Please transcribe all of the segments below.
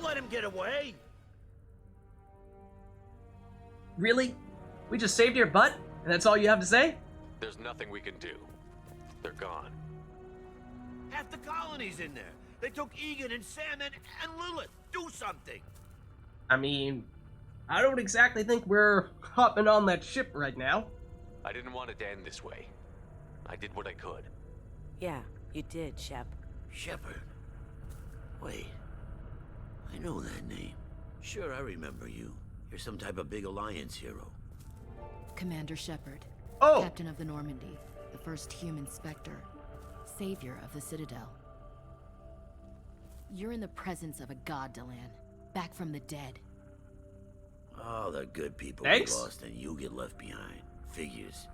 let him get away! Really? We just saved your butt? And that's all you have to say? There's nothing we can do. They're gone. Half the colony's in there. They took Egan and Sam and Lilith. Do something! I mean, I don't exactly think we're hopping on that ship right now. I didn't want it to end this way. I did what I could. Yeah, you did, Shep. Shepard. Wait. I know that name. Sure, I remember you. You're some type of big Alliance hero. Commander Shepard. Oh! Captain of the Normandy. The first human Spectre. Savior of the Citadel. You're in the presence of a god, Delan. Back from the dead. All the good people Thanks. get lost and you get left behind. Figures.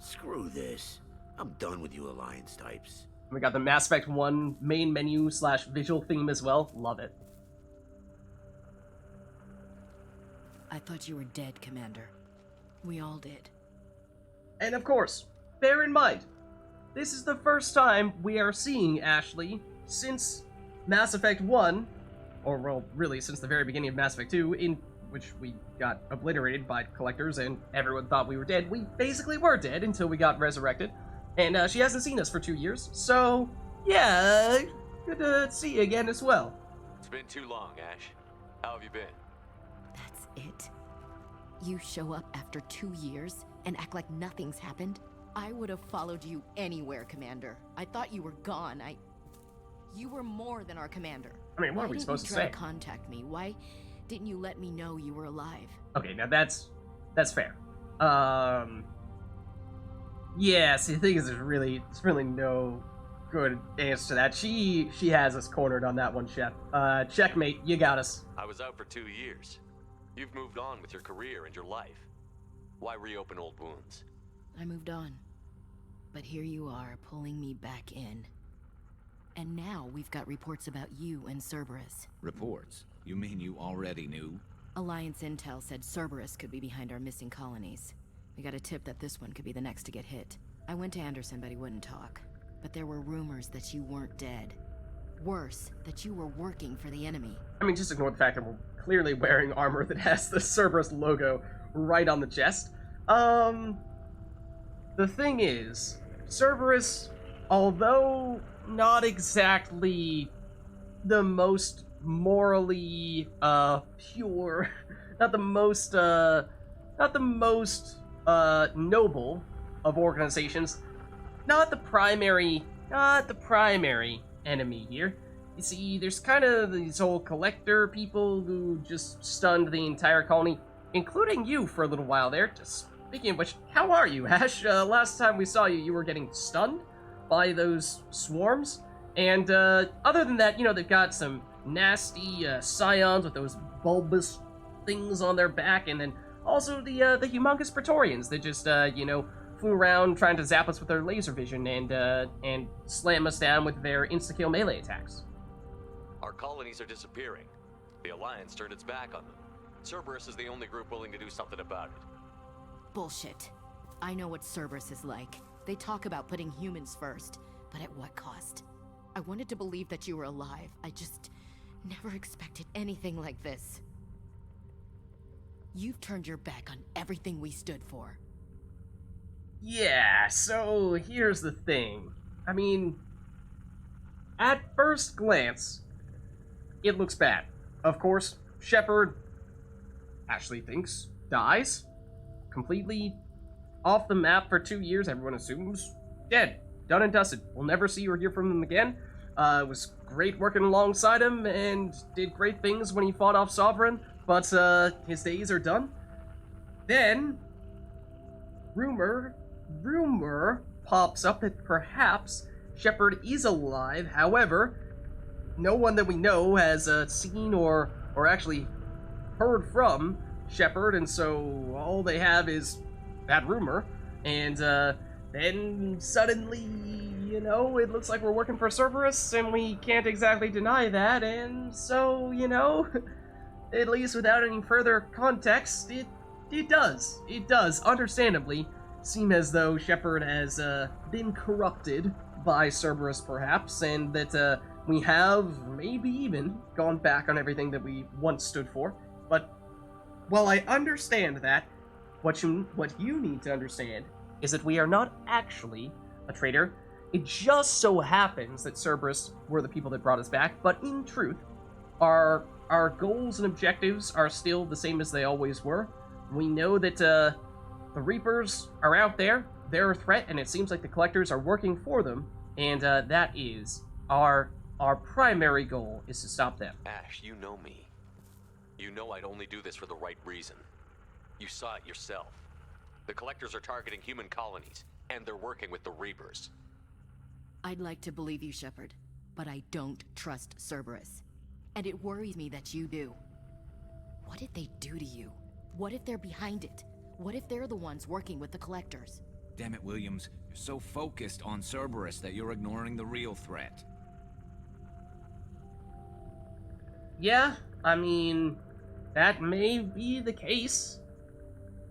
Screw this. I'm done with you Alliance types. We got the Mass Effect 1 main menu / visual theme as well. Love it. I thought you were dead, Commander. We all did. And of course, bear in mind, this is the first time we are seeing Ashley since Mass Effect 1, or well, really since the very beginning of Mass Effect 2, in which we got obliterated by collectors and everyone thought we were dead. We basically were dead until we got resurrected, and she hasn't seen us for 2 years, so yeah, good to see you again as well. It's been too long, Ash. How have you been? That's it? You show up after 2 years and act like nothing's happened? I would have followed you anywhere, Commander. I thought you were gone. You were more than our commander. I mean, what are we supposed to Why say? didn't you try to contact me? Why didn't you let me know you were alive? Okay, now that's fair. Yeah, see, the thing is, there's really no good answer to that. She has us cornered on that one, Shep. Checkmate, you got us. I was out for 2 years. You've moved on with your career and your life. Why reopen old wounds? I moved on. But here you are, pulling me back in. And now we've got reports about you and Cerberus. Reports? You mean you already knew? Alliance intel said Cerberus could be behind our missing colonies. We got a tip that this one could be the next to get hit. I went to Anderson, but he wouldn't talk. But there were rumors that you weren't dead. Worse, that you were working for the enemy. I mean, just ignore the fact that we're clearly wearing armor that has the Cerberus logo right on the chest. The thing is, Cerberus, although not exactly the most morally pure, not the most noble of organizations, not the primary enemy here. You see, there's kind of these whole collector people who just stunned the entire colony, including you for a little while there. Just speaking of which, how are you, Ash? Last time we saw you, you were getting stunned by those swarms. And other than that, you know, they've got some nasty scions with those bulbous things on their back, and then also the humongous Praetorians that just, you know, flew around trying to zap us with their laser vision and slam us down with their insta-kill melee attacks. Our colonies are disappearing. The Alliance turned its back on them. Cerberus is the only group willing to do something about it. Bullshit. I know what Cerberus is like. They talk about putting humans first, but at what cost? I wanted to believe that you were alive. I just never expected anything like this. You've turned your back on everything we stood for. Yeah, so here's the thing. I mean, at first glance, it looks bad. Of course, Shepard, Ashley thinks, dies. Completely off the map for 2 years, everyone assumes dead. Done and dusted. We'll never see or hear from him again. It was great working alongside him and did great things when he fought off Sovereign, but his days are done. Then, rumor pops up that perhaps Shepard is alive. However, no one that we know has seen or actually heard from Shepard, and so all they have is that rumor. And then suddenly, you know, it looks like we're working for Cerberus, and we can't exactly deny that, and so, you know, at least without any further context, it does, understandably, seem as though Shepard has been corrupted by Cerberus, perhaps, and that We have maybe even gone back on everything that we once stood for, but while I understand that, what you need to understand is that we are not actually a traitor. It just so happens that Cerberus were the people that brought us back, but in truth, our goals and objectives are still the same as they always were. We know that the Reapers are out there, they're a threat, and it seems like the Collectors are working for them, and that is our primary goal is to stop them. Ash, you know me. You know I'd only do this for the right reason. You saw it yourself. The Collectors are targeting human colonies, and they're working with the Reapers. I'd like to believe you, Shepard, but I don't trust Cerberus. And it worries me that you do. What did they do to you? What if they're behind it? What if they're the ones working with the Collectors? Damn it, Williams. You're so focused on Cerberus that you're ignoring the real threat. Yeah, I mean, that may be the case.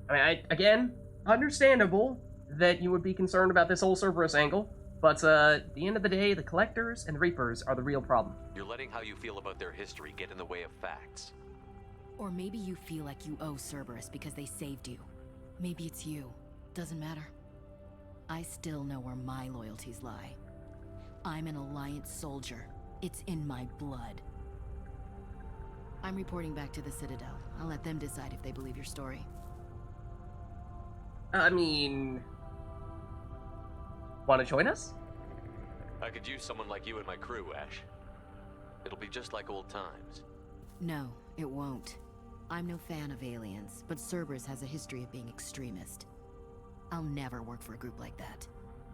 I mean, again, understandable that you would be concerned about this whole Cerberus angle, but at the end of the day, the Collectors and Reapers are the real problem. You're letting how you feel about their history get in the way of facts. Or maybe you feel like you owe Cerberus because they saved you. Maybe it's you. Doesn't matter. I still know where my loyalties lie. I'm an Alliance soldier. It's in my blood. I'm reporting back to the Citadel. I'll let them decide if they believe your story. I mean, want to join us? I could use someone like you in my crew, Ash. It'll be just like old times. No, it won't. I'm no fan of aliens, but Cerberus has a history of being extremist. I'll never work for a group like that.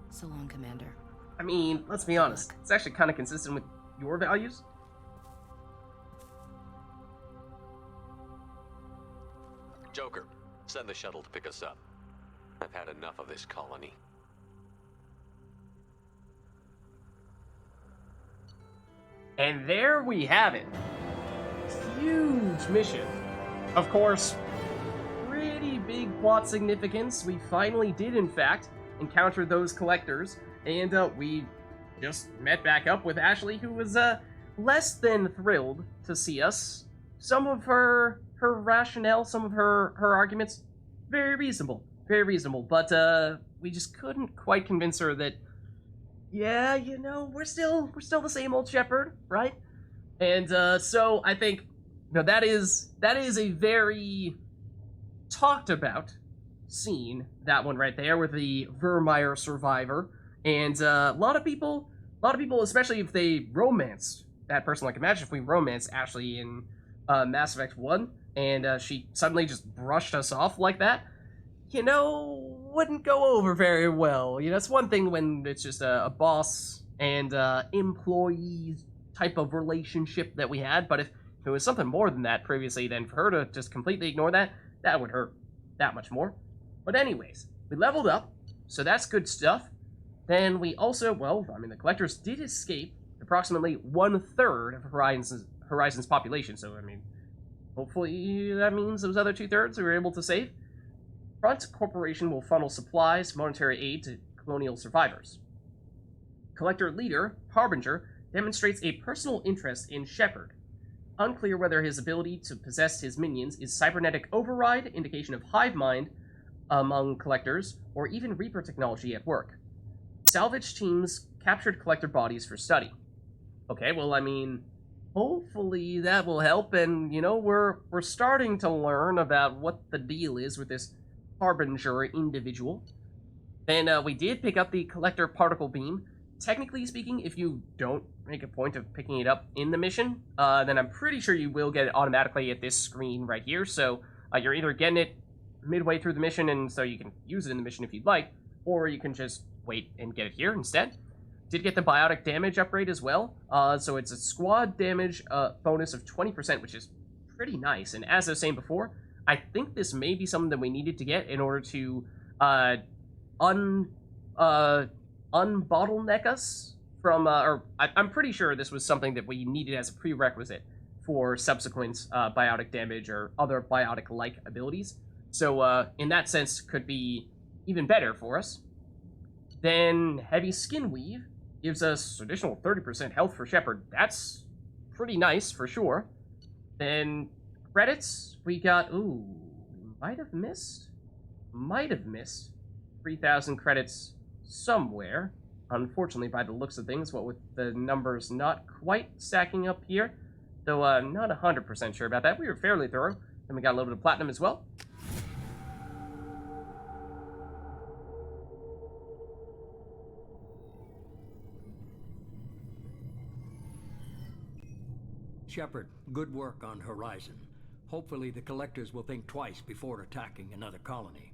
So long, Commander. I mean, let's be honest. It's actually kind of consistent with your values. Joker, send the shuttle to pick us up. I've had enough of this colony. And there we have it. Huge mission. Of course, pretty big plot significance. We finally did, in fact, encounter those Collectors, and we just met back up with Ashley, who was less than thrilled to see us. Some of her rationale, some of her arguments, very reasonable, but we just couldn't quite convince her that, yeah, you know, we're still the same old Shepard, right? And so I think, you know, that is a very talked about scene, that one right there with the Vermeer survivor, and a lot of people, especially if they romance that person. Like, imagine if we romance Ashley in Mass Effect 1, and she suddenly just brushed us off like that. You know, wouldn't go over very well. You know, it's one thing when it's just a boss and employee type of relationship that we had, but if it was something more than that previously, then for her to just completely ignore that, that would hurt that much more. But anyways, we leveled up, so that's good stuff. Then we also, well, I mean, the Collectors did escape approximately 1/3 of Horizon's population, so I mean, hopefully that means those other 2/3 we were able to save. Front Corporation will funnel supplies, monetary aid to colonial survivors. Collector leader, Harbinger, demonstrates a personal interest in Shepard. Unclear whether his ability to possess his minions is cybernetic override, indication of hive mind among Collectors, or even Reaper technology at work. Salvage teams captured Collector bodies for study. Okay, well, I mean, hopefully that will help, and, you know, we're starting to learn about what the deal is with this Harbinger individual. Then we did pick up the Collector particle beam. Technically speaking, if you don't make a point of picking it up in the mission, then I'm pretty sure you will get it automatically at this screen right here. So you're either getting it midway through the mission, and so you can use it in the mission if you'd like, or you can just wait and get it here instead. Did get the biotic damage upgrade as well. So it's a squad damage bonus of 20%, which is pretty nice. And as I was saying before, I think this may be something that we needed to get in order to unbottleneck us from, I'm pretty sure this was something that we needed as a prerequisite for subsequent biotic damage or other biotic-like abilities. So in that sense, could be even better for us. Then Heavy Skin Weave Gives us additional 30% health for Shepard. That's pretty nice, for sure. Then, credits, we got... Ooh, we might have missed. 3,000 credits somewhere. Unfortunately, by the looks of things, what with the numbers not quite stacking up here. Though I'm not 100% sure about that. We were fairly thorough. Then we got a little bit of platinum as well. Shepard, good work on Horizon. Hopefully the Collectors will think twice before attacking another colony.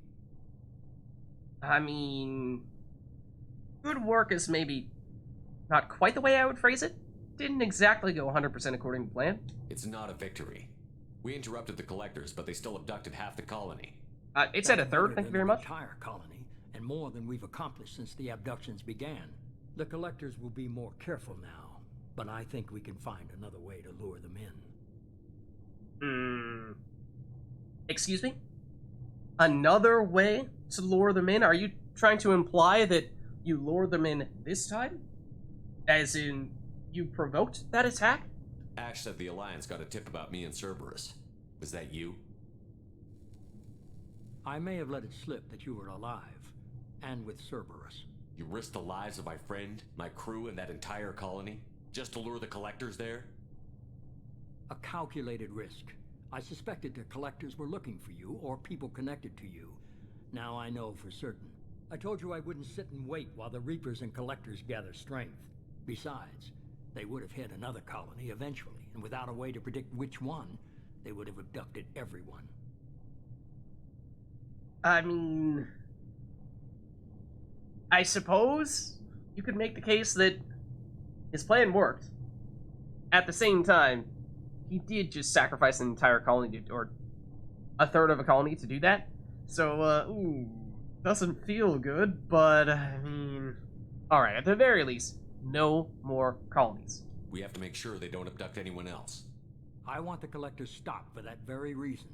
I mean... good work is maybe not quite the way I would phrase it. Didn't exactly go 100% according to plan. It's not a victory. We interrupted the Collectors, but they still abducted half the colony. It's at a third, thank you very much. Entire colony, and more than we've accomplished since the abductions began. The Collectors will be more careful now, but I think we can find another way to lure them in. Excuse me? Another way to lure them in? Are you trying to imply that you lured them in this time? As in, you provoked that attack? Ash said the Alliance got a tip about me and Cerberus. Was that you? I may have let it slip that you were alive, and with Cerberus. You risked the lives of my friend, my crew, and that entire colony? Just to lure the Collectors there? A calculated risk. I suspected the Collectors were looking for you, or people connected to you. Now I know for certain. I told you I wouldn't sit and wait while the Reapers and Collectors gather strength. Besides, they would have hit another colony eventually, and without a way to predict which one, they would have abducted everyone. I mean... I suppose you could make the case that his plan worked. At the same time, he did just sacrifice an entire colony, or a third of a colony to do that. So, doesn't feel good, but, I mean... Alright, at the very least, no more colonies. We have to make sure they don't abduct anyone else. I want the Collectors stopped for that very reason.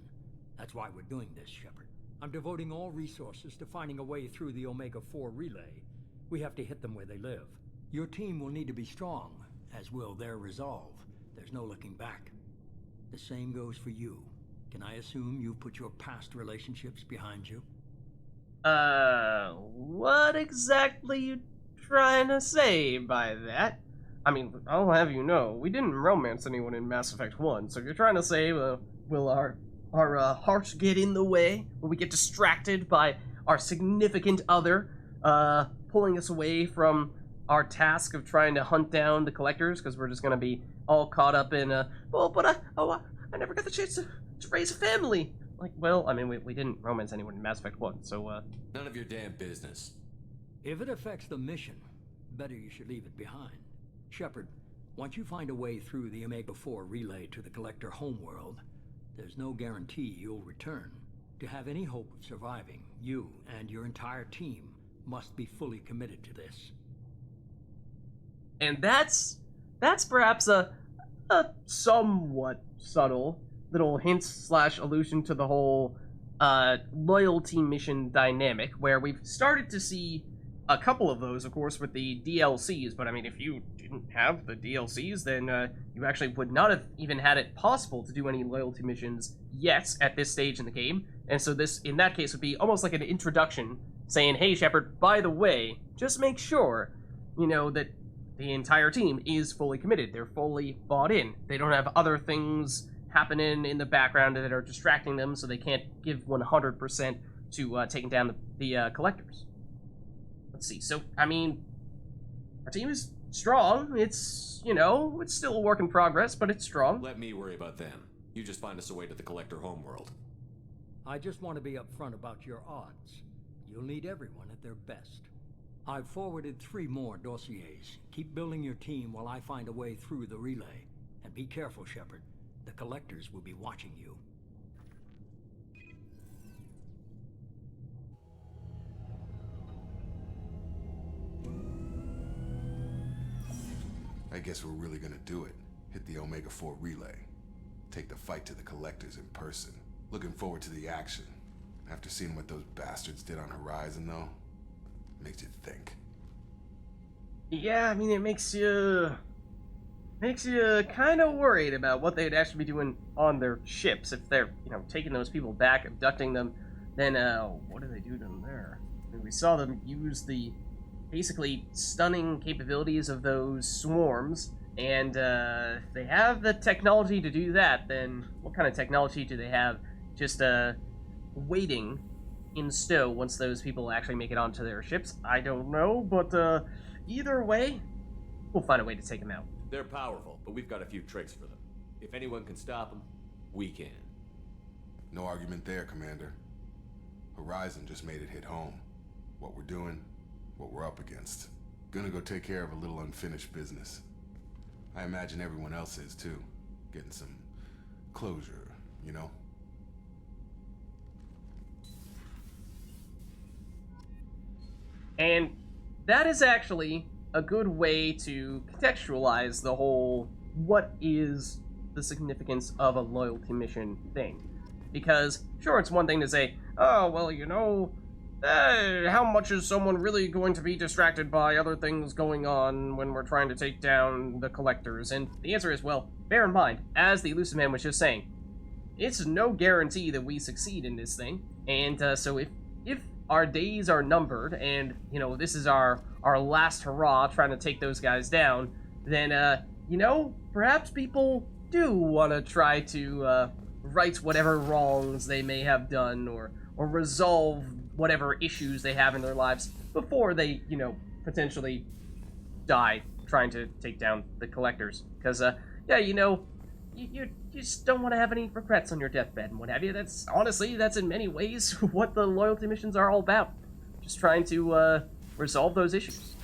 That's why we're doing this, Shepard. I'm devoting all resources to finding a way through the Omega-4 relay. We have to hit them where they live. Your team will need to be strong, as will their resolve. There's no looking back. The same goes for you. Can I assume you've put your past relationships behind you? What exactly you trying to say by that? I mean, I'll have you know, we didn't romance anyone in Mass Effect 1, so if you're trying to say, will our hearts get in the way? Will we get distracted by our significant other, pulling us away from our task of trying to hunt down the Collectors, because we're just gonna be all caught up in, I never got the chance to raise a family! Like, well, I mean, we didn't romance anyone in Mass Effect 1, so, None of your damn business. If it affects the mission, better you should leave it behind. Shepard, once you find a way through the Omega-4 relay to the Collector homeworld, there's no guarantee you'll return. To have any hope of surviving, you and your entire team must be fully committed to this. And that's perhaps a somewhat subtle little hint / allusion to the whole loyalty mission dynamic, where we've started to see a couple of those, of course, with the DLCs, but I mean, if you didn't have the DLCs, then you actually would not have even had it possible to do any loyalty missions yet at this stage in the game, and so this, in that case, would be almost like an introduction, saying, hey, Shepard, by the way, just make sure, you know, that the entire team is fully committed, they're fully bought in, they don't have other things happening in the background that are distracting them, so they can't give 100% to taking down the Collectors. Let's see, so, I mean, our team is strong, it's, you know, it's still a work in progress, but it's strong. Let me worry about them. You just find us a way to the Collector homeworld. I just want to be upfront about your odds. You'll need everyone at their best. I've forwarded 3 more dossiers. Keep building your team while I find a way through the relay. And be careful, Shepard. The Collectors will be watching you. I guess we're really gonna do it. Hit the Omega-4 relay. Take the fight to the Collectors in person. Looking forward to the action. After seeing what those bastards did on Horizon, though, makes you think. Yeah, I mean, it makes you kind of worried about what they'd actually be doing on their ships if they're, taking those people back, abducting them. Then, what do they do to them there? I mean, we saw them use the basically stunning capabilities of those swarms, and if they have the technology to do that, then what kind of technology do they have just waiting in stow once those people actually make it onto their ships? I don't know, but either way, we'll find a way to take them out. They're powerful, but we've got a few tricks for them. If anyone can stop them, we can. No argument there, Commander. Horizon just made it hit home. What we're doing, what we're up against. Gonna go take care of a little unfinished business. I imagine everyone else is too. Getting some closure, you know? And that is actually a good way to contextualize the whole what is the significance of a loyalty mission thing. Because, sure, it's one thing to say, oh, well, how much is someone really going to be distracted by other things going on when we're trying to take down the collectors? And the answer is, well, bear in mind, as the Illusive Man was just saying, it's no guarantee that we succeed in this thing. And so if our days are numbered and, this is our last hurrah trying to take those guys down, then, perhaps people do want to try to right whatever wrongs they may have done or resolve whatever issues they have in their lives before they, potentially die trying to take down the collectors. Because, you just don't want to have any regrets on your deathbed and what have you. That's in many ways what the loyalty missions are all about. Just trying to resolve those issues.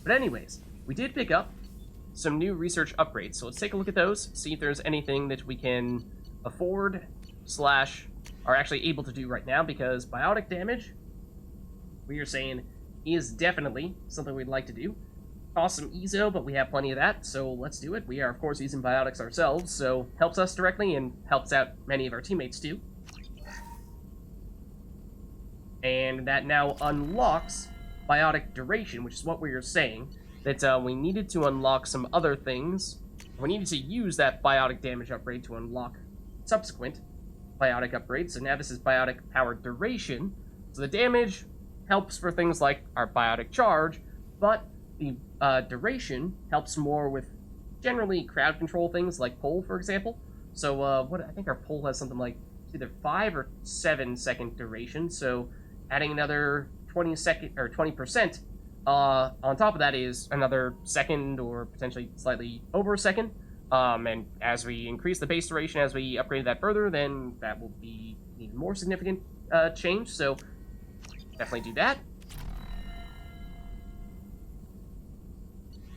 But anyways, we did pick up some new research upgrades, so let's take a look at those, see if there's anything that we can afford / are actually able to do right now, because biotic damage, we are saying, is definitely something we'd like to do. Costs some EZO, but we have plenty of that, so let's do it. We are, of course, using biotics ourselves, so helps us directly and helps out many of our teammates too. And that now unlocks Biotic Duration, which is what we were saying, that we needed to unlock some other things. We needed to use that biotic damage upgrade to unlock subsequent biotic upgrades. So now this is Biotic Power Duration. So the damage helps for things like our biotic charge, but the duration helps more with generally crowd control things like pull, for example. So I think our pull has something like either 5 or 7 second duration. So adding another 20% on top of that is another second or potentially slightly over a second. And as we increase the base duration, as we upgrade that further, then that will be even more significant change. So definitely do that.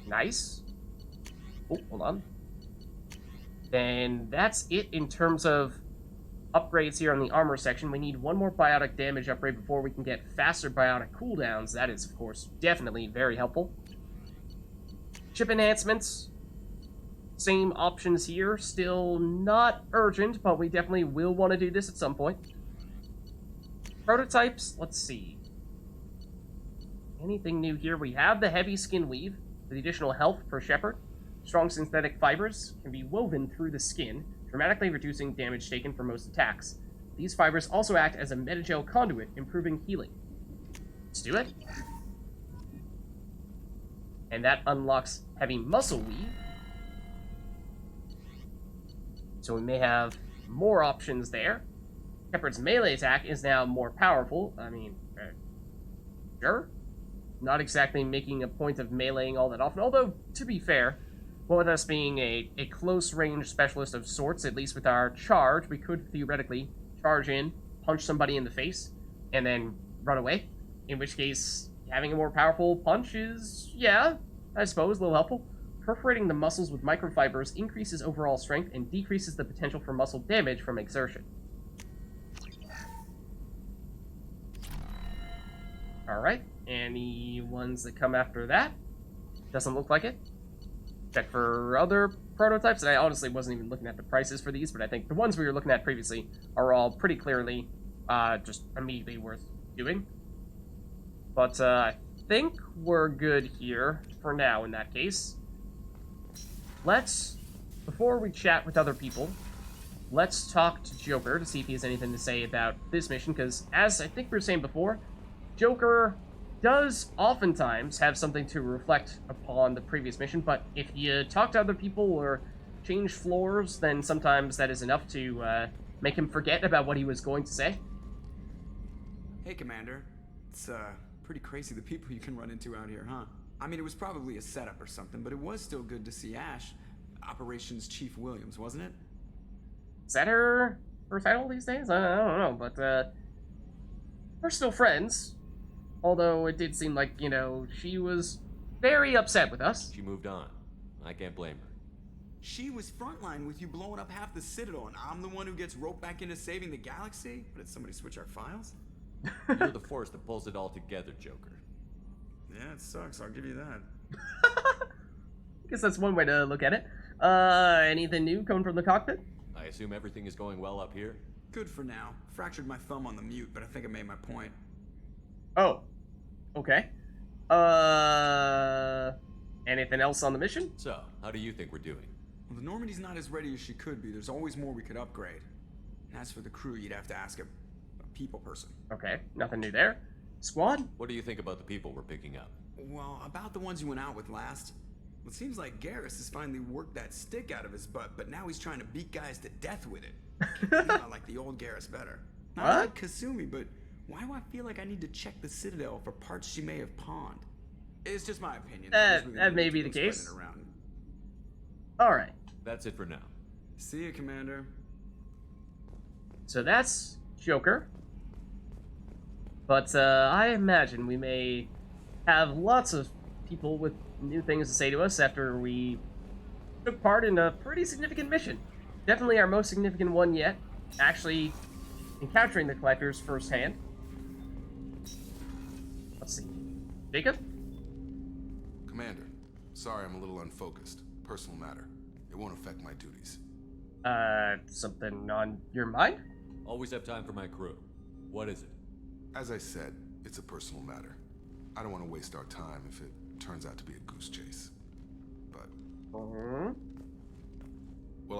Nice. Oh, hold on. Then that's it in terms of upgrades here on the armor section. We need one more biotic damage upgrade before we can get faster biotic cooldowns. That is, of course, definitely very helpful. Chip enhancements. Same options here. Still not urgent, but we definitely will want to do this at some point. Prototypes, let's see. Anything new here? We have the heavy skin weave with additional health for Shepard. Strong synthetic fibers can be woven through the skin, dramatically reducing damage taken for most attacks. These fibers also act as a metagel conduit, improving healing. Let's do it. And that unlocks heavy muscle weave. So we may have more options there. Shepard's melee attack is now more powerful. I mean, sure. Not exactly making a point of meleeing all that often, although, to be fair, with us being a close-range specialist of sorts, at least with our charge, we could theoretically charge in, punch somebody in the face, and then run away. In which case, having a more powerful punch is, yeah, I suppose, a little helpful. Perforating the muscles with microfibers increases overall strength and decreases the potential for muscle damage from exertion. Alright, any ones that come after that? Doesn't look like it. Check for other prototypes, and I honestly wasn't even looking at the prices for these, but I think the ones we were looking at previously are all pretty clearly just immediately worth doing. But I think we're good here for now in that case. Before we chat with other people, let's talk to Joker to see if he has anything to say about this mission, because as I think we were saying before, Joker does oftentimes have something to reflect upon the previous mission, but if you talk to other people or change floors, then sometimes that is enough to make him forget about what he was going to say. Hey, Commander. It's pretty crazy the people you can run into out here, huh? I mean, it was probably a setup or something, but it was still good to see Ash, Operations Chief Williams, wasn't it? Is that her title these days? I don't know, but we're still friends. Although it did seem like, she was very upset with us. She moved on. I can't blame her. She was frontline with you blowing up half the Citadel, and I'm the one who gets roped back into saving the galaxy? Did somebody switch our files? You're the force that pulls it all together, Joker. Yeah, it sucks, I'll give you that. I guess that's one way to look at it. Anything new coming from the cockpit? I assume everything is going well up here? Good for now. Fractured my thumb on the mute, but I think I made my point. Oh. Okay. Anything else on the mission? So, how do you think we're doing? Well, the Normandy's not as ready as she could be. There's always more we could upgrade. And as for the crew, you'd have to ask a people person. Okay, nothing new there. Squad? What do you think about the people we're picking up? Well, about the ones you went out with last. It seems like Garrus has finally worked that stick out of his butt, but now he's trying to beat guys to death with it. I like the old Garrus better. What? I like Kasumi, but why do I feel like I need to check the Citadel for parts she may have pawned? It's just my opinion. That may be the case. Alright. That's it for now. See you, Commander. So that's Joker. But I imagine we may have lots of people with new things to say to us after we took part in a pretty significant mission. Definitely our most significant one yet. Actually encountering the collectors firsthand. Let's see. Jacob? Commander, sorry I'm a little unfocused. Personal matter. It won't affect my duties. Something on your mind? Always have time for my crew. What is it? As I said, it's a personal matter. I don't want to waste our time if it turns out to be a goose chase. But... Well,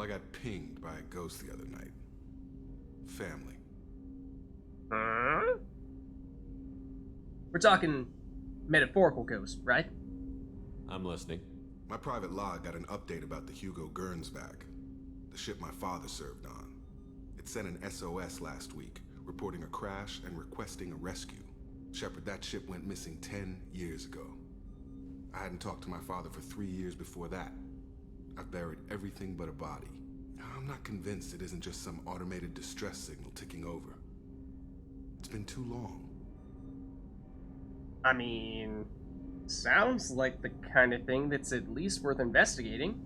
I got pinged by a ghost the other night. Family. We're talking metaphorical ghost, right? I'm listening. My private log got an update about the Hugo Gernsback, the ship my father served on. It sent an SOS last week, reporting a crash and requesting a rescue. Shepard, that ship went missing 10 years ago. I hadn't talked to my father for 3 years before that. I've buried everything but a body. I'm not convinced it isn't just some automated distress signal ticking over. It's been too long. I mean, sounds like the kind of thing that's at least worth investigating.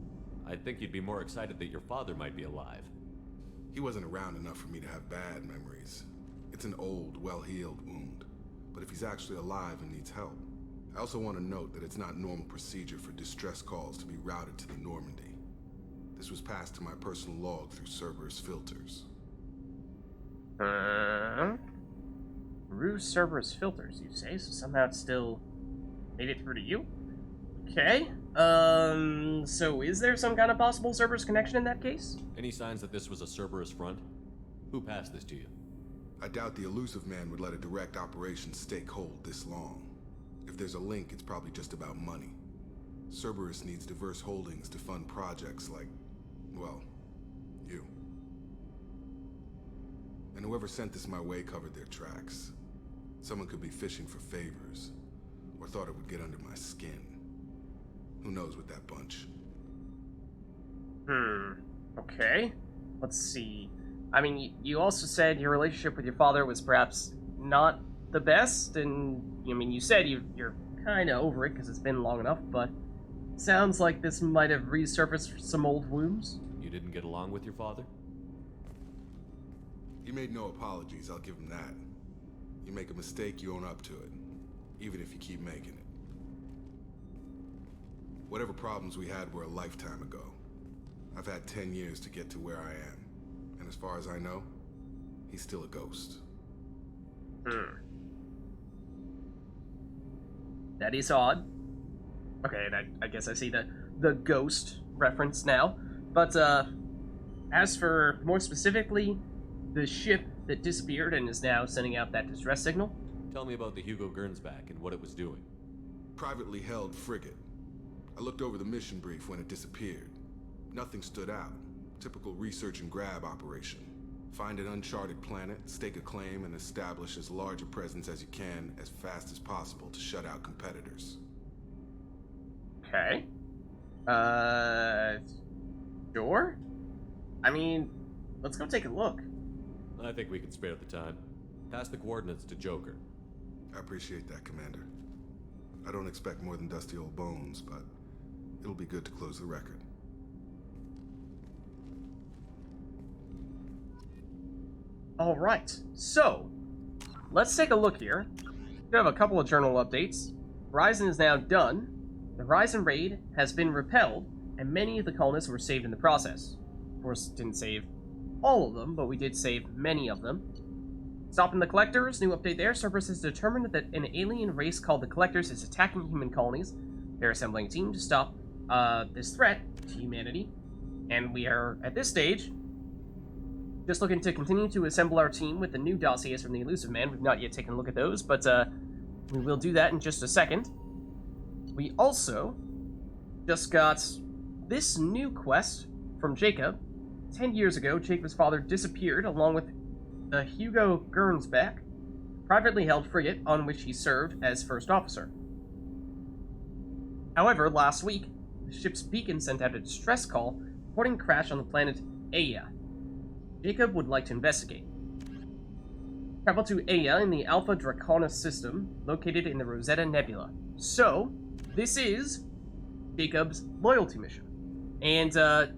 I think you'd be more excited that your father might be alive. He wasn't around enough for me to have bad memories. It's an old, well-healed wound. But if he's actually alive and needs help, I also want to note that it's not normal procedure for distress calls to be routed to the Normandy. This was passed to my personal log through Cerberus filters. Through Cerberus filters, you say? So somehow it still made it through to you? Okay. So is there some kind of possible Cerberus connection in that case? Any signs that this was a Cerberus front? Who passed this to you? I doubt the Illusive man would let a direct operation stake hold this long. If there's a link, it's probably just about money. Cerberus needs diverse holdings to fund projects like, well, you. And whoever sent this my way covered their tracks. Someone could be fishing for favors, or thought it would get under my skin. Who knows with that bunch? Okay. Let's see. I mean, you also said your relationship with your father was perhaps not the best, and, I mean, you said you're kind of over it because it's been long enough, but sounds like this might have resurfaced some old wounds. You didn't get along with your father? He made no apologies, I'll give him that. You make a mistake, you own up to it, even if you keep making it. Whatever problems we had were a lifetime ago. I've had 10 years to get to where I am, and as far as I know, he's still a ghost. That is odd. Okay, and I guess I see the ghost reference now. But, as for, more specifically, the ship that disappeared and is now sending out that distress signal. Tell me about the Hugo Gernsback and what it was doing. Privately held frigate. I looked over the mission brief when it disappeared. Nothing stood out. Typical research and grab operation. Find an uncharted planet, stake a claim, and establish as large a presence as you can as fast as possible to shut out competitors. Okay. Sure? I mean, let's go take a look. I think we can spare the time. Pass the coordinates to Joker. I appreciate that, Commander. I don't expect more than dusty old bones, but it'll be good to close the record. Alright, so, let's take a look here. We have a couple of journal updates. Horizon is now done. The Horizon raid has been repelled, and many of the colonists were saved in the process. Of course, didn't save all of them, but we did save many of them. Stopping the Collectors, new update there. Cerberus has determined that an alien race called the Collectors is attacking human colonies. They're assembling a team to stop this threat to humanity. And we are, at this stage, just looking to continue to assemble our team with the new dossiers from the Illusive Man. We've not yet taken a look at those, but we will do that in just a second. We also just got this new quest from Jacob. 10 years ago, Jacob's father disappeared along with the Hugo Gernsback, privately held frigate on which he served as first officer. However, last week, the ship's beacon sent out a distress call reporting a crash on the planet Aya. Jacob would like to investigate. Travel to Aya in the Alpha Draconis system, located in the Rosetta Nebula. So, this is Jacob's loyalty mission. And,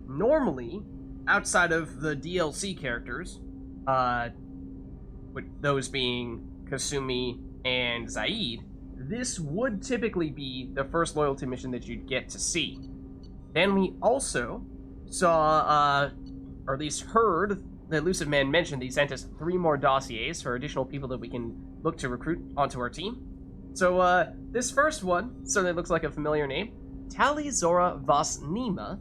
normally, outside of the DLC characters, with those being Kasumi and Zaid, this would typically be the first loyalty mission that you'd get to see. Then we also saw, or at least heard, the Illusive Man mention that he sent us 3 more dossiers for additional people that we can look to recruit onto our team. So, this first one certainly looks like a familiar name. Talizora Vasnima.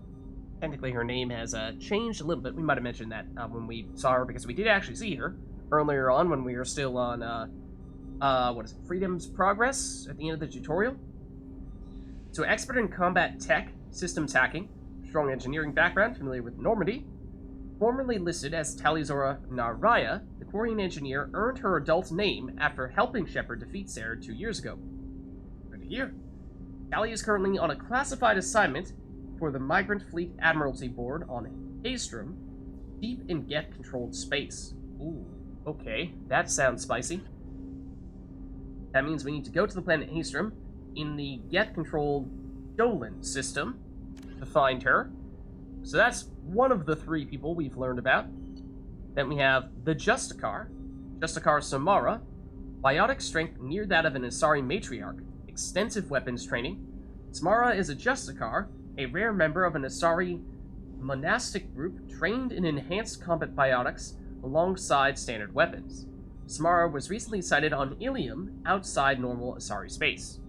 Technically, her name has changed a little bit. We might have mentioned that when we saw her, because we did actually see her earlier on when we were still on, what is it, Freedom's Progress at the end of the tutorial. So, expert in combat tech, systems hacking, strong engineering background, familiar with Normandy. Formerly listed as Talizora Naraya, the Quarian engineer earned her adult name after helping Shepard defeat Sarah 2 years ago. Good to hear. Tali is currently on a classified assignment for the Migrant Fleet Admiralty Board on Haestrom, deep in Geth-controlled space. Ooh, okay, that sounds spicy. That means we need to go to the planet Haestrom in the Geth-controlled Dolan system to find her. So that's one of the 3 people we've learned about. Then we have the Justicar Samara, biotic strength near that of an Asari matriarch, extensive weapons training. Samara is a Justicar, a rare member of an Asari monastic group trained in enhanced combat biotics alongside standard weapons. Samara was recently sighted on Ilium outside normal Asari space.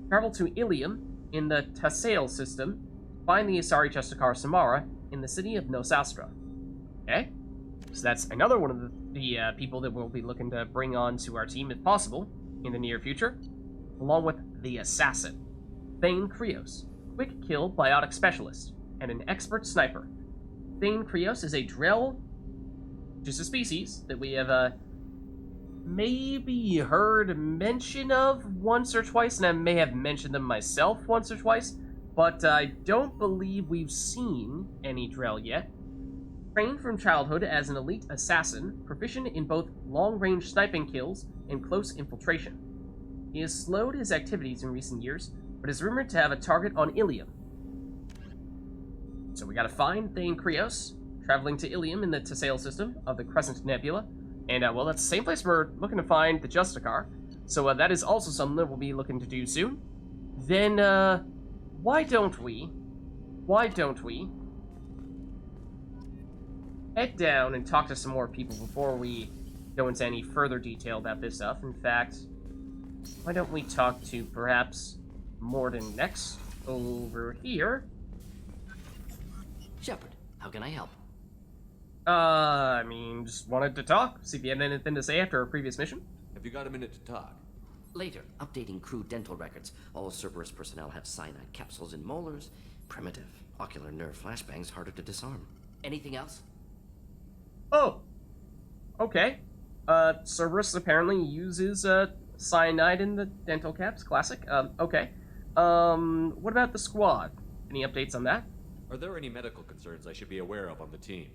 Travel to Ilium in the Tasail system. Find the Asari Justicar Samara in the city of Nosastra. Okay? So that's another one of the people that we'll be looking to bring on to our team if possible in the near future, along with the Assassin, Thane Krios, quick kill biotic specialist, and an expert sniper. Thane Krios is a Drell, which is a species that we have maybe heard mention of once or twice, and I may have mentioned them myself once or twice, but I don't believe we've seen any Drell yet. Trained from childhood as an elite assassin, proficient in both long-range sniping kills and close infiltration. He has slowed his activities in recent years, but is rumored to have a target on Ilium. So we gotta find Thane Krios, traveling to Ilium in the Tasail system of the Crescent Nebula, and well, that's the same place we're looking to find the Justicar, so that is also something that we'll be looking to do soon. Then, why don't we head down and talk to some more people before we go into any further detail about this stuff. In fact, why don't we talk to, perhaps, Morden next? Over here. Shepard, how can I help? I mean, just wanted to talk. See if you had anything to say after our previous mission. Have you got a minute to talk? Later, updating crew dental records. All Cerberus personnel have cyanide capsules in molars. Primitive. Ocular nerve flashbangs harder to disarm. Anything else? Oh. Okay. Cerberus apparently uses, cyanide in the dental caps. Classic. Okay. What about the squad? Any updates on that? Are there any medical concerns I should be aware of on the team?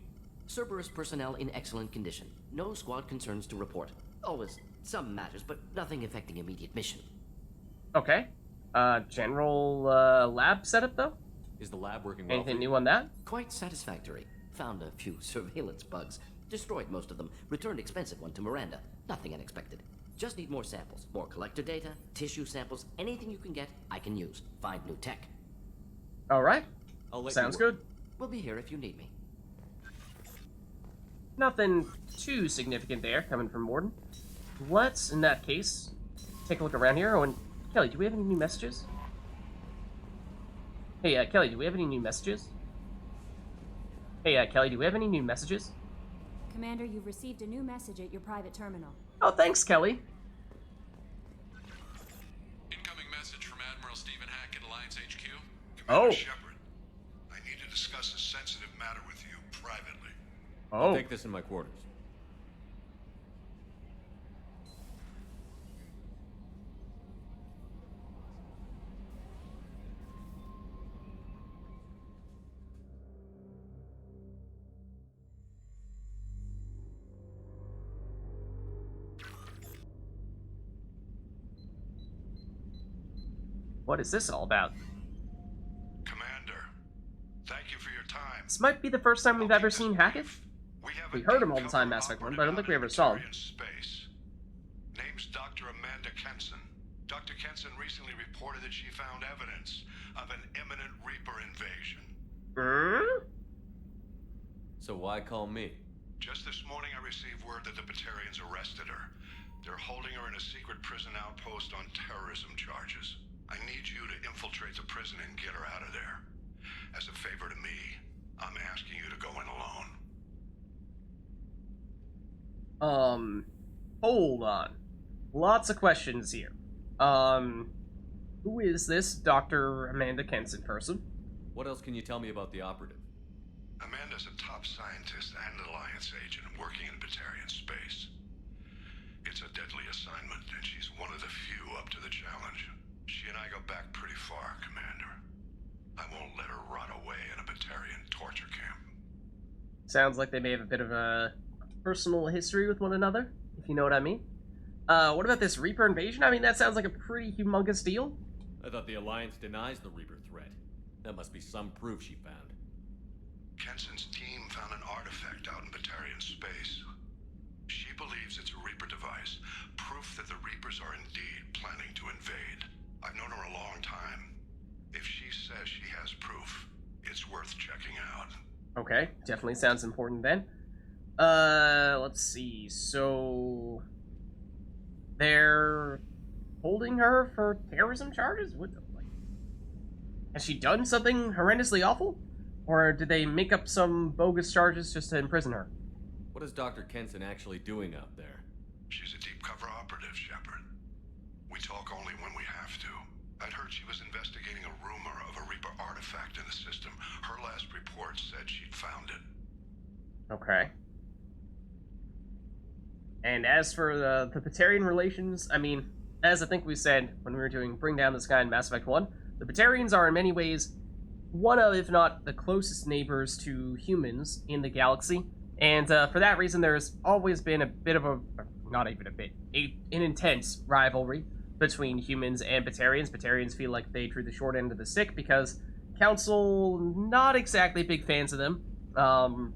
Cerberus personnel in excellent condition. No squad concerns to report. Always some matters, but nothing affecting immediate mission. Okay. General, lab setup, though? Is the lab working well? Anything new on that? Quite satisfactory. Found a few surveillance bugs. Destroyed most of them. Returned expensive one to Miranda. Nothing unexpected. Just need more samples. More collector data, tissue samples, anything you can get, I can use. Find new tech. Alright. I'll let Sounds you work. good. We'll be here if you need me. Nothing too significant there coming from Morden. Let's, in that case, take a look around here. Oh, and Kelly, do we have any new messages? Hey, Kelly, do we have any new messages? Hey, Kelly, do we have any new messages? Commander, you've received a new message at your private terminal. Oh, thanks, Kelly. Incoming message from Admiral Stephen Hackett, Alliance HQ. Oh. Shepard, I need to discuss a sensitive matter with you privately. Oh. I'll take this in my quarters. What is this all about? Commander, thank you for your time. This might be the first time we've ever seen Hackett. Have We a heard him deep all the time in cover Mass Effect 1, operative but I don't think we out in ever saw him. Batarian Space. Name's Dr. Amanda Kenson. Dr. Kenson recently reported that she found evidence of an imminent Reaper invasion. So why call me? Just this morning I received word that the Batarians arrested her. They're holding her in a secret prison outpost on terrorism charges. I need you to infiltrate the prison and get her out of there. As a favor to me, I'm asking you to go in alone. Hold on. Lots of questions here. Who is this Dr. Amanda Kenson person? What else can you tell me about the operative? Amanda's a top scientist and Alliance agent working in Batarian space. It's a deadly assignment, and she's one of the few up to the challenge. She and I go back pretty far, Commander. I won't let her rot away in a Batarian torture camp. Sounds like they may have a bit of a personal history with one another, if you know what I mean. What about this Reaper invasion? I mean, that sounds like a pretty humongous deal. I thought the Alliance denies the Reaper threat. That must be some proof she found. Kenson's team found an artifact out in Batarian space. She believes it's a Reaper device, proof that the Reapers are indeed planning to invade. I've known her a long time. If she says she has proof, it's worth checking out. Okay, definitely sounds important then. Let's see. So they're holding her for terrorism charges? What the, like, has she done something horrendously awful? Or did they make up some bogus charges just to imprison her? What is Dr. Kenson actually doing out there? She's a deep cover operative, Shepard. We talk only when we have to. I'd heard she was investigating a rumor of a Reaper artifact in the system. Her last report said she'd found it. Okay. And as for the Batarian relations, I mean, as I think we said when we were doing Bring Down the Sky in Mass Effect 1, the Batarians are in many ways one of, if not the closest neighbors to humans in the galaxy. And for that reason, there's always been a bit of a, not even a bit, an intense rivalry between humans and Batarians. Batarians feel like they drew the short end of the stick because Council, not exactly big fans of them.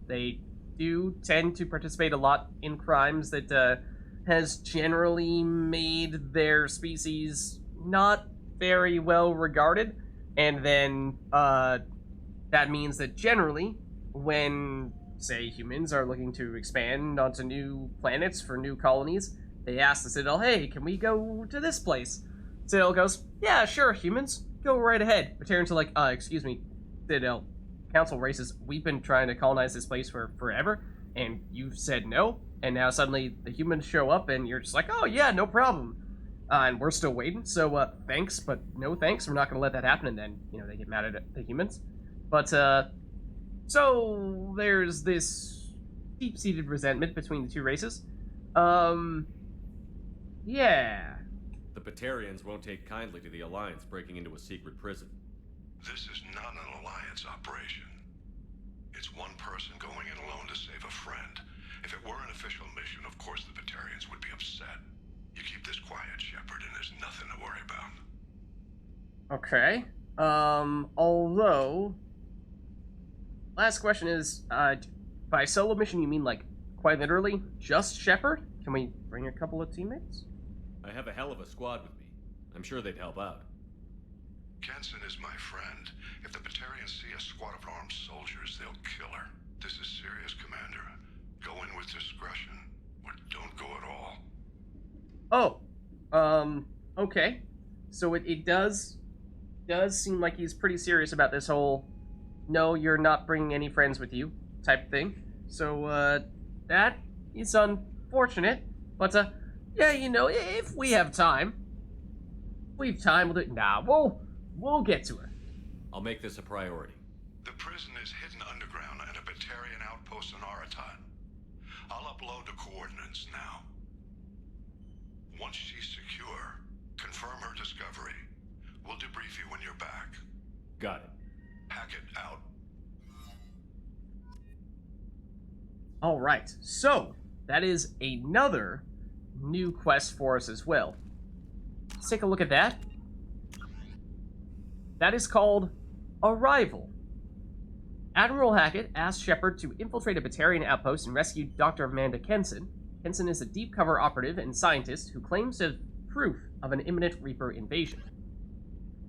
They do tend to participate a lot in crimes that has generally made their species not very well regarded. And then that means that generally, when, say, humans are looking to expand onto new planets for new colonies, they ask the Citadel, hey, can we go to this place? Citadel goes, yeah, sure, humans, go right ahead. Batarians are like, excuse me, Citadel, Council races, we've been trying to colonize this place for forever, and you've said no, and now suddenly the humans show up, and you're just like, oh yeah, no problem. And we're still waiting, so thanks, but no thanks, we're not going to let that happen, and then, you know, they get mad at the humans. But, so there's this deep-seated resentment between the two races. Yeah. The Batarians won't take kindly to the Alliance breaking into a secret prison. This is not an Alliance operation. It's one person going in alone to save a friend. If it were an official mission, of course the Batarians would be upset. You keep this quiet, Shepard, and there's nothing to worry about. Okay. Although... Last question is, by solo mission you mean, like, quite literally, just Shepard? Can we bring a couple of teammates? I have a hell of a squad with me. I'm sure they'd help out. Kenson is my friend. If the Batarians see a squad of armed soldiers, they'll kill her. This is serious, Commander. Go in with discretion, or don't go at all. Oh, okay. So it does seem like he's pretty serious about this whole, no, you're not bringing any friends with you, type thing. So, that is unfortunate, but, yeah, you know, if we have time, we'll do it. Nah, we'll get to her. I'll make this a priority. The prison is hidden underground at a Batarian outpost on Aratot. I'll upload the coordinates now. Once she's secure, confirm her discovery. We'll debrief you when you're back. Got it. Hackett out. Alright, so, that is another new quest for us as well. Let's take a look at that. That is called Arrival. Admiral Hackett asked Shepard to infiltrate a Batarian outpost and rescue Dr. Amanda Kenson. Kenson is a deep cover operative and scientist who claims to have proof of an imminent Reaper invasion.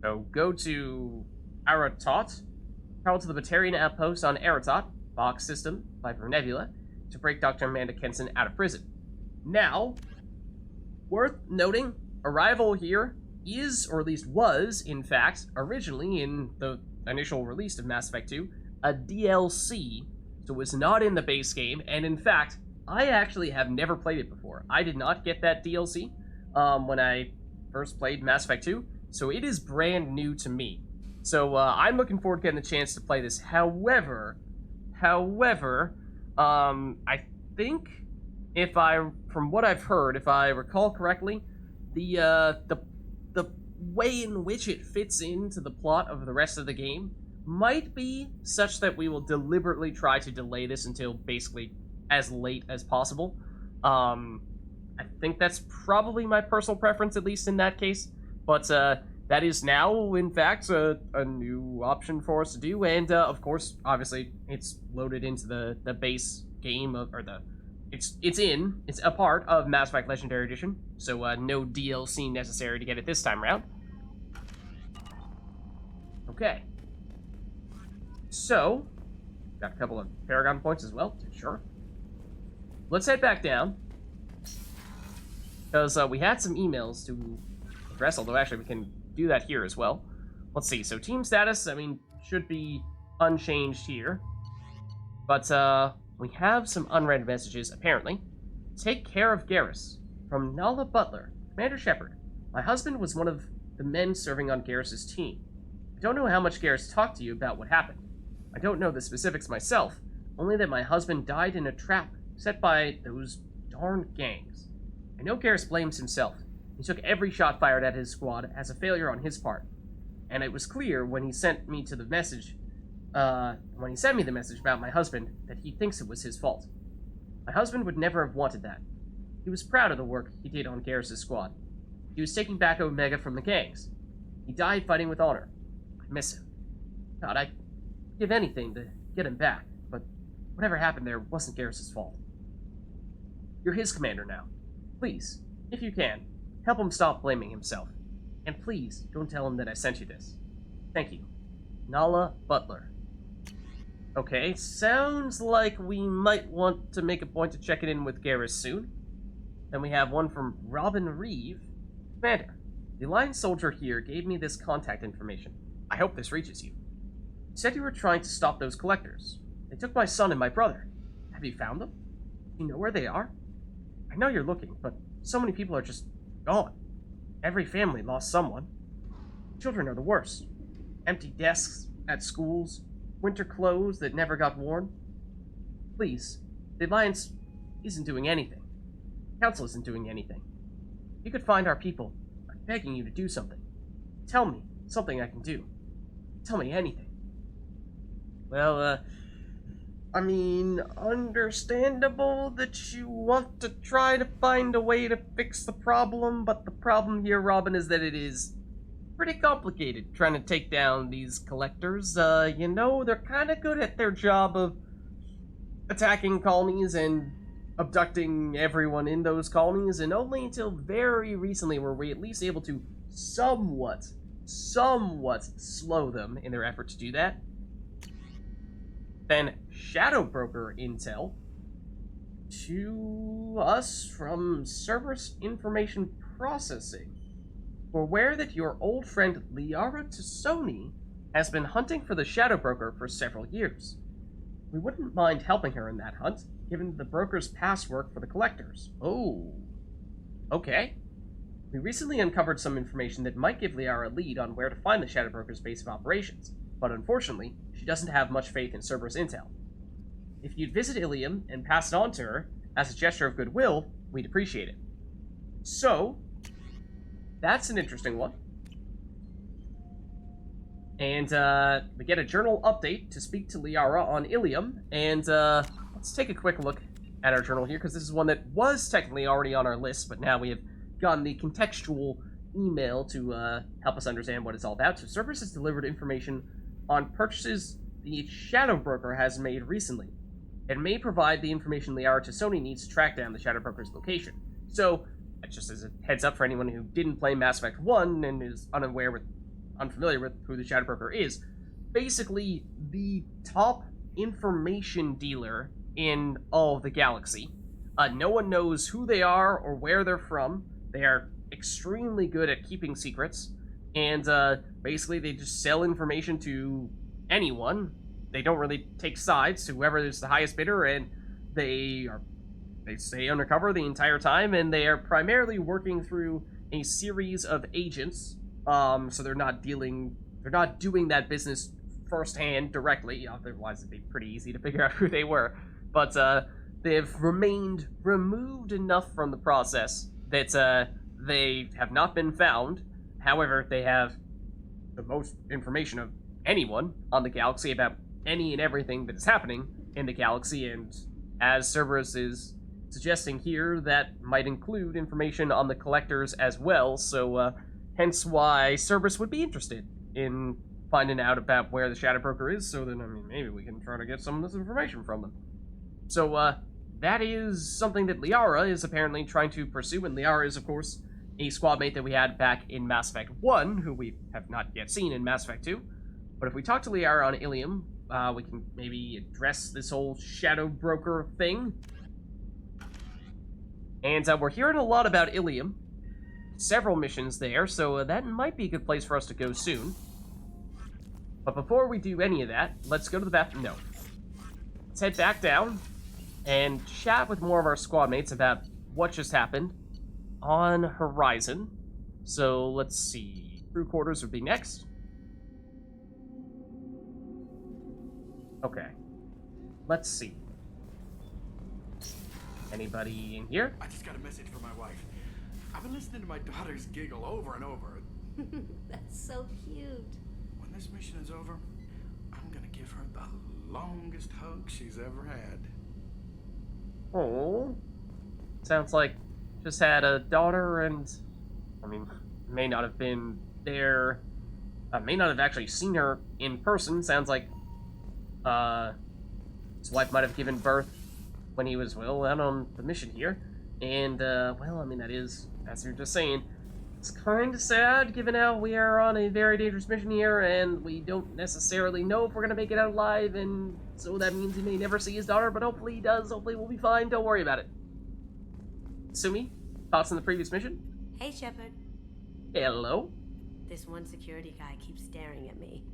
So go to Aratot, travel to the Batarian outpost on Aratot, Box System, Viper Nebula, to break Dr. Amanda Kenson out of prison. Now, worth noting, Arrival here is, or at least was, in fact, originally in the initial release of Mass Effect 2, a DLC, so it was not in the base game, and in fact, I actually have never played it before. I did not get that DLC when I first played Mass Effect 2, so it is brand new to me. So I'm looking forward to getting the chance to play this. However, I think from what I've heard, if I recall correctly, the way in which it fits into the plot of the rest of the game might be such that we will deliberately try to delay this until basically as late as possible. I think that's probably my personal preference, at least in that case. But that is now, in fact, a new option for us to do. And, of course, obviously, it's loaded into the base game, it's a part of Mass Effect Legendary Edition. So no DLC necessary to get it this time around. Okay. So, got a couple of Paragon points as well, sure. Let's head back down. Because we had some emails to address, although actually we can do that here as well. Let's see, so team status, I mean, should be unchanged here. But we have some unread messages, apparently. Take care of Garrus. From Nala Butler. Commander Shepard. My husband was one of the men serving on Garrus's team. I don't know how much Garrus talked to you about what happened. I don't know the specifics myself, only that my husband died in a trap set by those darn gangs. I know Garrus blames himself. He took every shot fired at his squad as a failure on his part. And it was clear when he sent me the message about my husband that he thinks it was his fault. My husband would never have wanted that. He was proud of the work he did on Garrus' squad. He was taking back Omega from the gangs. He died fighting with honor. I miss him. God, I'd give anything to get him back, but whatever happened there wasn't Garrus' fault. You're his commander now. Please, if you can, help him stop blaming himself. And please, don't tell him that I sent you this. Thank you. Nala Butler. Okay, sounds like we might want to make a point of checking in with Garrus soon. Then we have one from Robin Reeve. Commander, the Alliance soldier here gave me this contact information. I hope this reaches you. You said you were trying to stop those collectors. They took my son and my brother. Have you found them? Do you know where they are? I know you're looking, but so many people are just gone. Every family lost someone. Children are the worst. Empty desks at schools, winter clothes that never got worn. Please, the Alliance isn't doing anything. The Council isn't doing anything. If you could find our people, I'm begging you to do something. Tell me something I can do. Tell me anything. Well, I mean, understandable that you want to try to find a way to fix the problem, but the problem here, Robin, is that it is pretty complicated trying to take down these collectors. You know, they're kind of good at their job of attacking colonies and abducting everyone in those colonies, and only until very recently were we at least able to somewhat slow them in their effort to do that. Then Shadow Broker intel to us from Cerberus Information Processing. We're aware that your old friend Liara Tassoni has been hunting for the Shadow Broker for several years. We wouldn't mind helping her in that hunt, given the broker's past work for the collectors. Oh, okay. We recently uncovered some information that might give Liara a lead on where to find the Shadow Broker's base of operations, but unfortunately, she doesn't have much faith in Cerberus intel. If you'd visit Ilium and pass it on to her, as a gesture of goodwill, we'd appreciate it. So, that's an interesting one. And, we get a journal update to speak to Liara on Ilium, and, let's take a quick look at our journal here, because this is one that was technically already on our list, but now we have gotten the contextual email to, help us understand what it's all about. So, Cerberus has delivered information on purchases the Shadow Broker has made recently. It may provide the information Liara Tassoni needs to track down the Shadow Broker's location. So, just as a heads up for anyone who didn't play Mass Effect 1 and is unfamiliar with who the Shadow Broker is, basically the top information dealer in all of the galaxy. No one knows who they are or where they're from. They are extremely good at keeping secrets, and basically they just sell information to anyone. They don't really take sides to whoever is the highest bidder, and they stay undercover the entire time, and they are primarily working through a series of agents. So they're not doing that business firsthand directly. Otherwise, it'd be pretty easy to figure out who they were. But they've remained removed enough from the process that they have not been found. However, they have the most information of anyone on the galaxy about any and everything that is happening in the galaxy, and as Cerberus is suggesting here, that might include information on the collectors as well, so hence why Cerberus would be interested in finding out about where the Shadow Broker is, so then, I mean, maybe we can try to get some of this information from them. So, that is something that Liara is apparently trying to pursue, and Liara is, of course, a squad mate that we had back in Mass Effect 1, who we have not yet seen in Mass Effect 2. But if we talk to Liara on Ilium, we can maybe address this whole Shadow Broker thing. And we're hearing a lot about Ilium. Several missions there, so that might be a good place for us to go soon. But before we do any of that, let's go to the bathroom. No. Let's head back down and chat with more of our squad mates about what just happened on Horizon. So let's see. Crew quarters would be next. Okay. Let's see. Anybody in here? I just got a message from my wife. I've been listening to my daughters giggle over and over. That's so cute. When this mission is over, I'm gonna give her the longest hug she's ever had. Oh. Sounds like just had a daughter and, I mean, may not have been there, may not have actually seen her in person. Sounds like, his wife might have given birth when he was, well, out on the mission here. And, well, I mean, that is, as you're just saying, it's kind of sad, given how we are on a very dangerous mission here, and we don't necessarily know if we're going to make it out alive, and so that means he may never see his daughter, but hopefully he does. Hopefully we'll be fine. Don't worry about it. Sumi, Thoughts on the previous mission? Hey, Shepard. Hello. This one security guy keeps staring at me.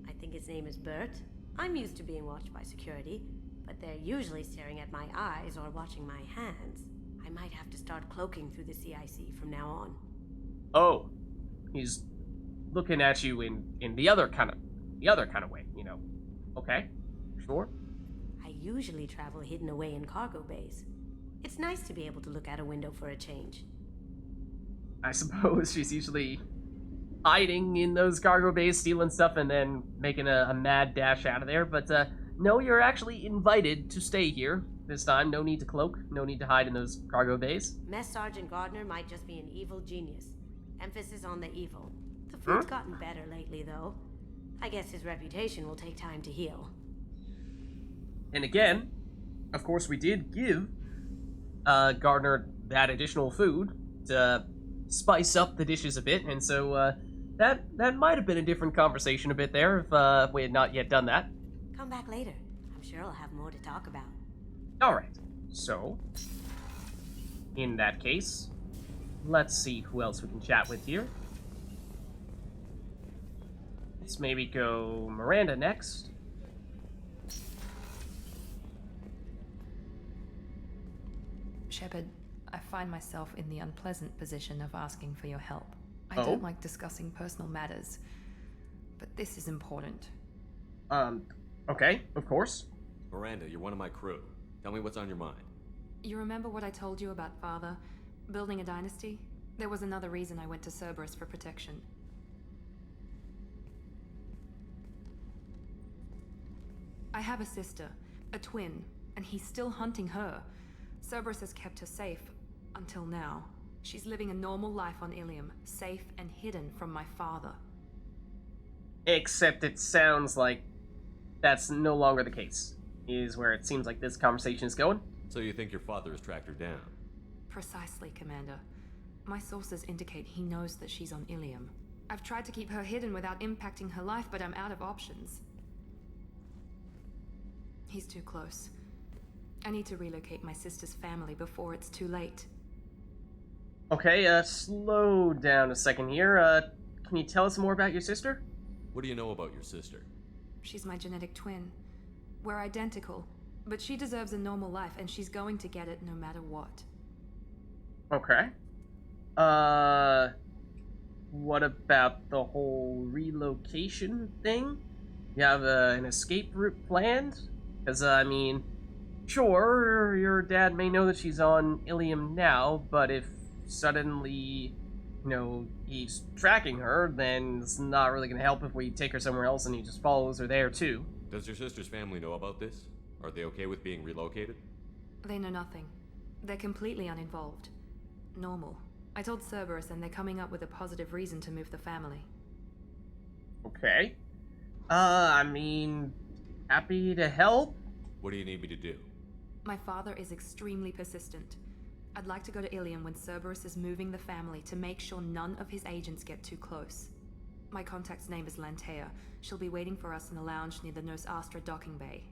I think his name is Bert. I'm used to being watched by security, but they're usually staring at my eyes or watching my hands. I might have to start cloaking through the CIC from now on. Oh, he's looking at you in the other kind of way, you know. Okay, sure. I usually travel hidden away in cargo bays. It's nice to be able to look out a window for a change. I suppose she's usually hiding in those cargo bays, stealing stuff, and then making a mad dash out of there. But no, you're actually invited to stay here this time. No need to cloak, no need to hide in those cargo bays. Mess Sergeant Gardner might just be an evil genius. Emphasis on the evil. The food's gotten better lately, though. I guess his reputation will take time to heal. And again, of course, we did give Gardner that additional food to spice up the dishes a bit, and so that might have been a different conversation a bit there if we had not yet done that. Come back later. I'm sure I'll have more to talk about. Alright, so in that case, let's see who else we can chat with here. Let's maybe go Miranda next. Shepard, I find myself in the unpleasant position of asking for your help. I Oh? don't like discussing personal matters, but this is important. Okay, of course. Miranda, you're one of my crew. Tell me what's on your mind. You remember what I told you about Father? Building a dynasty? There was another reason I went to Cerberus for protection. I have a sister, a twin, and he's still hunting her. Cerberus has kept her safe, until now. She's living a normal life on Ilium, safe and hidden from my father. Except it sounds like that's no longer the case, is where it seems like this conversation is going. So you think your father has tracked her down? Precisely, Commander. My sources indicate he knows that she's on Ilium. I've tried to keep her hidden without impacting her life, but I'm out of options. He's too close. I need to relocate my sister's family before it's too late. Okay, slow down a second here. Can you tell us more about your sister? What do you know about your sister? She's my genetic twin. We're identical, but she deserves a normal life, and she's going to get it no matter what. Okay. What about the whole relocation thing? You have an escape route planned? Because, I mean, sure, your dad may know that she's on Ilium now, but if suddenly, you know, he's tracking her, then it's not really going to help if we take her somewhere else and he just follows her there, too. Does your sister's family know about this? Are they okay with being relocated? They know nothing. They're completely uninvolved. Normal. I told Cerberus, and they're coming up with a positive reason to move the family. Okay. I mean, happy to help? What do you need me to do? My father is extremely persistent. I'd like to go to Ilium when Cerberus is moving the family to make sure none of his agents get too close. My contact's name is Lantea. She'll be waiting for us in a lounge near the Nos Astra docking bay.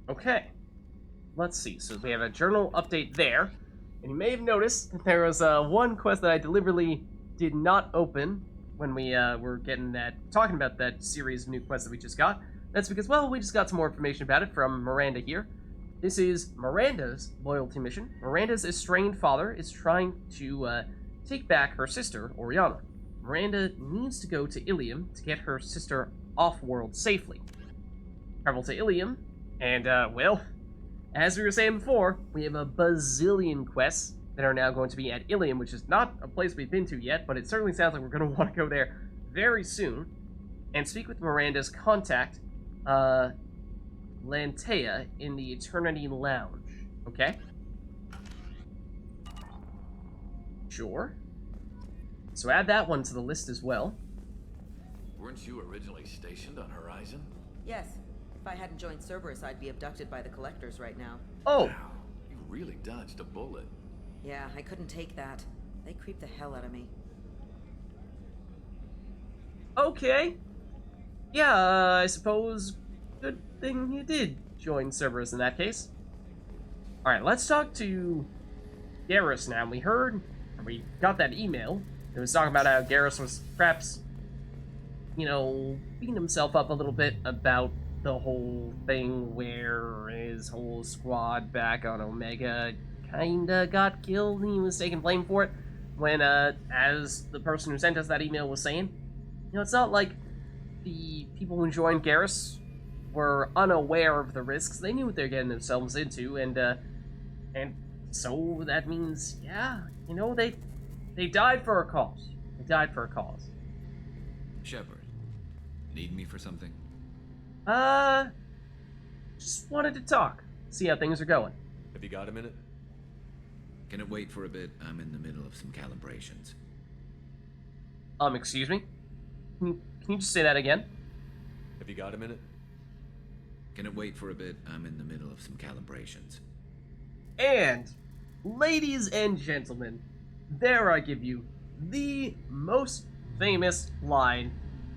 Okay. Let's see. So we have a journal update there. And you may have noticed that there was one quest that I deliberately did not open when we were talking about that series of new quests that we just got. That's because, well, we just got some more information about it from Miranda here. This is Miranda's loyalty mission. Miranda's estranged father is trying to take back her sister, Oriana. Miranda needs to go to Ilium to get her sister off-world safely. Travel to Ilium, and, well, as we were saying before, we have a bazillion quests that are now going to be at Ilium, which is not a place we've been to yet, but it certainly sounds like we're going to want to go there very soon and speak with Miranda's contact, Lantea, in the Eternity Lounge. Okay? Sure. So add that one to the list as well. Weren't you originally stationed on Horizon? Yes. If I hadn't joined Cerberus, I'd be abducted by the Collectors right now. Oh! Wow, you really dodged a bullet. Yeah, I couldn't take that. They creep the hell out of me. Okay. Yeah, I suppose good thing you did join Cerberus in that case. Alright, let's talk to Garrus now. And we got that email. It was talking about how Garrus was perhaps, you know, beating himself up a little bit about the whole thing where his whole squad back on Omega kinda got killed and he was taking blame for it. When, as the person who sent us that email was saying, you know, it's not like the people who joined Garrus were unaware of the risks. They knew what they're getting themselves into, and so that means, yeah, you know, they died for a cause. They died for a cause. Shepard, need me for something? Just wanted to talk, see how things are going. Have you got a minute? Can it wait for a bit? I'm in the middle of some calibrations. Excuse me? Can you just say that again? Have you got a minute? Can it wait for a bit? I'm in the middle of some calibrations. And, ladies and gentlemen, there I give you the most famous line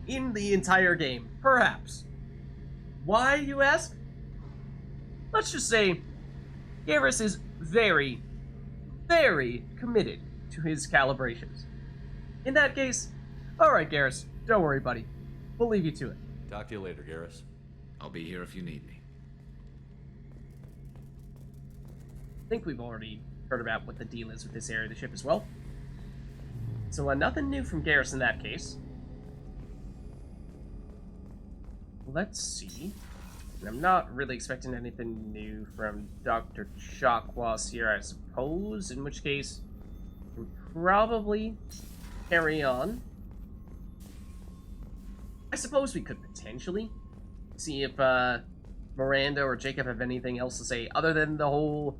in the entire game, perhaps. Why, you ask? Let's just say, Garrus is very, very committed to his calibrations. In that case, alright Garrus, don't worry buddy. We'll leave you to it. Talk to you later, Garrus. I'll be here if you need me. I think we've already heard about what the deal is with this area of the ship as well. So nothing new from Garrus in that case. Let's see. And I'm not really expecting anything new from Dr. Chakwas here, I suppose, in which case we'll probably carry on. I suppose we could potentially see if Miranda or Jacob have anything else to say other than the whole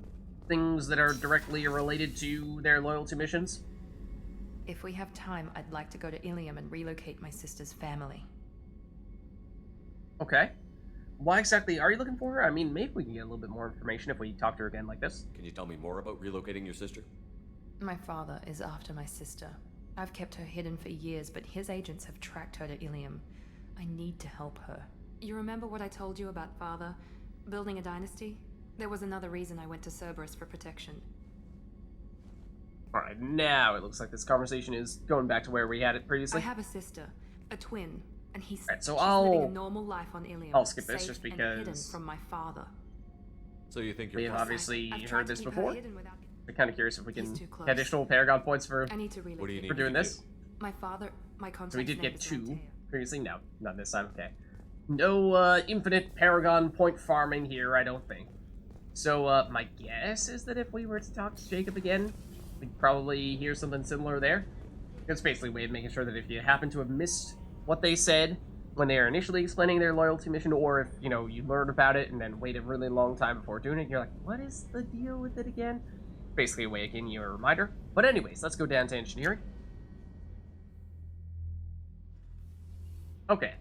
things that are directly related to their loyalty missions. If we have time, I'd like to go to Ilium and relocate my sister's family. Okay. Why exactly are you looking for her? I mean, maybe we can get a little bit more information if we talk to her again like this. Can you tell me more about relocating your sister? My father is after my sister. I've kept her hidden for years, but his agents have tracked her to Ilium. I need to help her. You remember what I told you about father? Building a dynasty? There was another reason I went to Cerberus for protection. Alright, now it looks like this conversation is going back to where we had it previously. I have a sister, a twin, and he's right, so living a normal life on Ilium. I'll skip this safe just and hidden because from my father. So you think we you're have obviously I've tried heard to this keep her before. hidden without... We're kind of curious if we can He's too close. get additional Paragon points for, I need to relocate. What do you need for doing me to this. do? My father, my contact. So we did get 2 previously. No, not this time. Okay. No infinite Paragon point farming here, I don't think. So my guess is that if we were to talk to Jacob again, we'd probably hear something similar there. It's basically a way of making sure that if you happen to have missed what they said when they were initially explaining their loyalty mission, or if, you know, you learned about it and then wait a really long time before doing it, you're like, what is the deal with it again? Basically a way of giving you a reminder. But anyways, let's go down to engineering. Okay.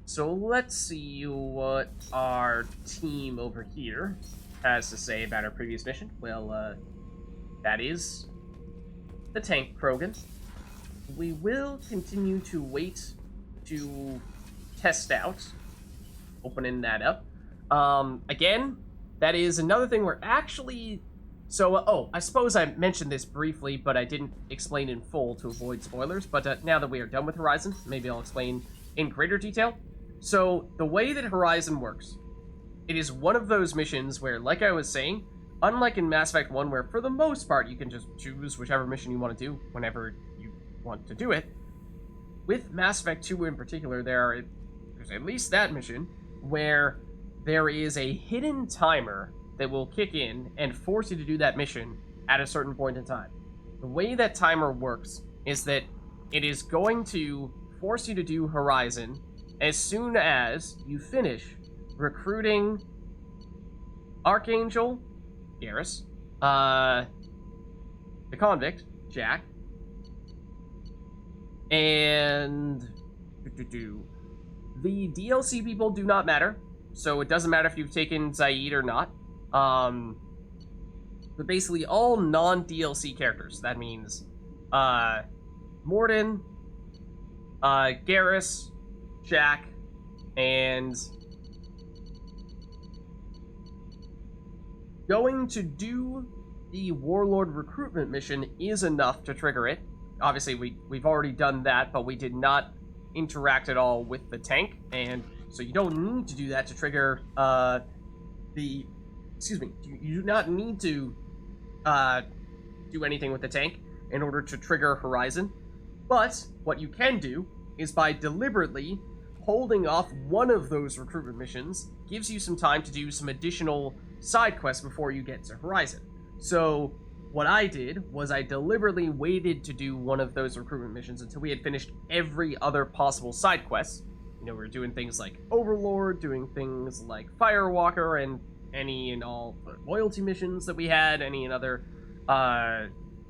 So let's see what our team over here has to say about our previous mission. Well, that is the tank Krogan. We will continue to wait to test out, opening that up. Again, that is another thing we're actually... So, oh, I suppose I mentioned this briefly, but I didn't explain in full to avoid spoilers, but now that we are done with Horizon, maybe I'll explain in greater detail. So, the way that Horizon works, it is one of those missions where, like I was saying, unlike in Mass Effect 1, where for the most part you can just choose whichever mission you want to do whenever you want to do it, with Mass Effect 2 in particular, there's at least that mission where there is a hidden timer that will kick in and force you to do that mission at a certain point in time. The way that timer works is that it is going to force you to do Horizon as soon as you finish recruiting Archangel, Garrus, the convict, Jack, and the DLC people do not matter, so it doesn't matter if you've taken Zaid or not. But basically all non-DLC characters. That means Mordin, Garrus, Jack, and going to do the Warlord recruitment mission is enough to trigger it. Obviously, we've already done that, but we did not interact at all with the tank, and so you don't need to do that to trigger excuse me, you do not need to do anything with the tank in order to trigger Horizon. But what you can do is by deliberately holding off one of those recruitment missions gives you some time to do some additional side quests before you get to Horizon. So what I did was I deliberately waited to do one of those recruitment missions until we had finished every other possible side quest. You know, we were doing things like Overlord, doing things like Firewalker, and any and all loyalty missions that we had, any and other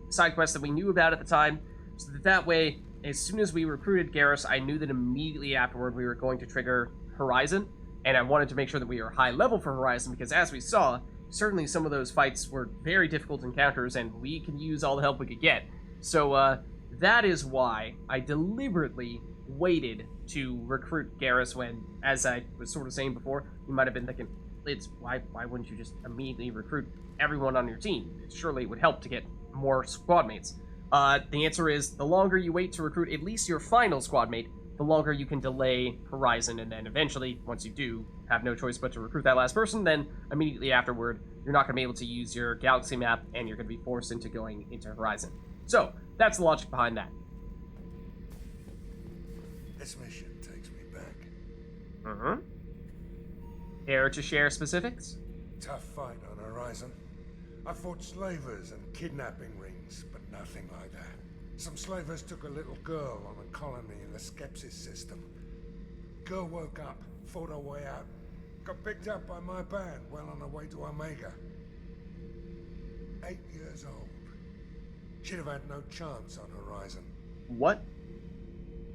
side quests that we knew about at the time, so that way, as soon as we recruited Garrus, I knew that immediately afterward we were going to trigger Horizon, and I wanted to make sure that we were high level for Horizon, because as we saw, certainly some of those fights were very difficult encounters, and we can use all the help we could get. So that is why I deliberately waited to recruit Garrus when, as I was sort of saying before, you might have been thinking, Lids, why wouldn't you just immediately recruit everyone on your team? Surely it would help to get more squad mates. The answer is, the longer you wait to recruit at least your final squad mate, the longer you can delay Horizon, and then eventually, once you do have no choice but to recruit that last person, then immediately afterward, you're not going to be able to use your galaxy map, and you're going to be forced into going into Horizon. So, that's the logic behind that. This mission takes me back. Mm-hmm. Care to share specifics? Tough fight on Horizon. I fought slavers and kidnapping rings, but nothing like that. Some slavers took a little girl on a colony in the Skepsis system. Girl woke up, fought her way out, got picked up by my band well on her way to Omega. 8 years old. She'd have had no chance on Horizon. What?